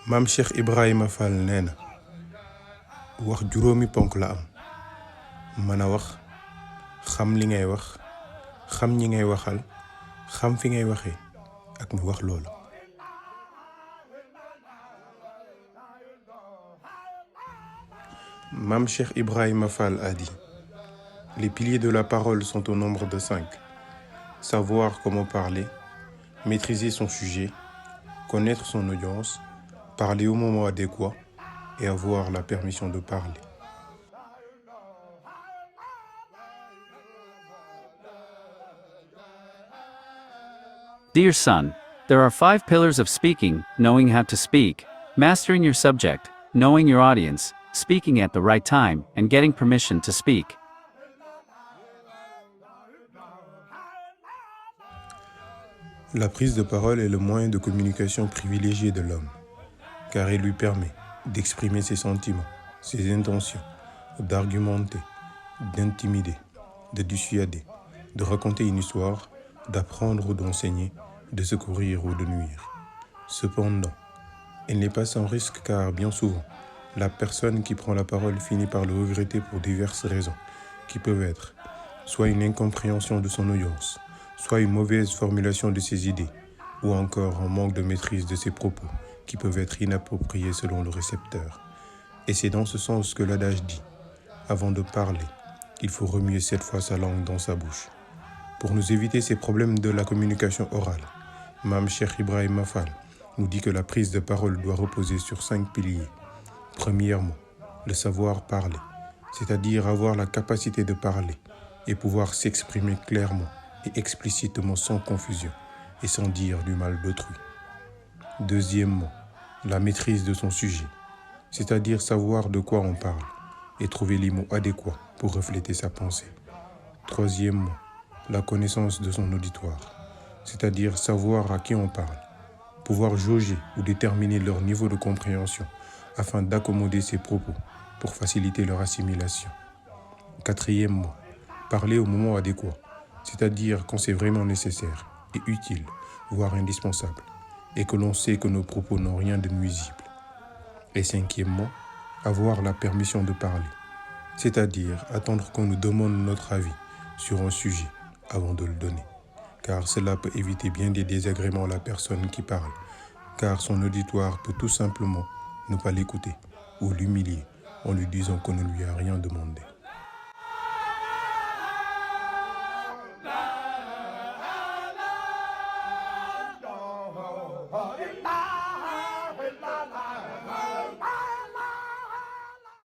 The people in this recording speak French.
Mam Cheikh Ibrahima Fall nee na wax juróomi ponk la am mën a wax xam li ngay wax xam ñi ngay waxal xam fi ngay waxee ak ñu wax loolu. Mam Cheikh Ibrahima Fall a dit: les piliers de la parole sont au nombre de 5. Savoir comment parler, maîtriser son sujet, connaître son audience, parler au moment adéquat et avoir la permission de parler. Dear son, there are 5 pillars of speaking: knowing how to speak, mastering your subject, knowing your audience, speaking at the right time, and getting permission to speak. La prise de parole est le moyen de communication privilégié de l'homme, car il lui permet d'exprimer ses sentiments, ses intentions, d'argumenter, d'intimider, de dissuader, de raconter une histoire, d'apprendre ou d'enseigner, de secourir ou de nuire. Cependant, elle n'est pas sans risque car bien souvent, la personne qui prend la parole finit par le regretter pour diverses raisons, qui peuvent être soit une incompréhension de son audience, soit une mauvaise formulation de ses idées, ou encore un manque de maîtrise de ses propos, qui peuvent être inappropriés selon le récepteur. Et c'est dans ce sens que l'adage dit: avant de parler, il faut remuer 7 fois sa langue dans sa bouche. Pour nous éviter ces problèmes de la communication orale, Mam Cheikh Ibrahima Fall nous dit que la prise de parole doit reposer sur 5 piliers. Premièrement, le savoir parler, c'est-à-dire avoir la capacité de parler et pouvoir s'exprimer clairement et explicitement sans confusion et sans dire du mal d'autrui. Deuxièmement, la maîtrise de son sujet, c'est-à-dire savoir de quoi on parle et trouver les mots adéquats pour refléter sa pensée. Troisièmement, la connaissance de son auditoire, c'est-à-dire savoir à qui on parle, pouvoir jauger ou déterminer leur niveau de compréhension afin d'accommoder ses propos pour faciliter leur assimilation. Quatrièmement, parler au moment adéquat, c'est-à-dire quand c'est vraiment nécessaire et utile, voire indispensable, et que l'on sait que nos propos n'ont rien de nuisible. Et cinquièmement, avoir la permission de parler, c'est-à-dire attendre qu'on nous demande notre avis sur un sujet avant de le donner, car cela peut éviter bien des désagréments à la personne qui parle, car son auditoire peut tout simplement ne pas l'écouter ou l'humilier en lui disant qu'on ne lui a rien demandé.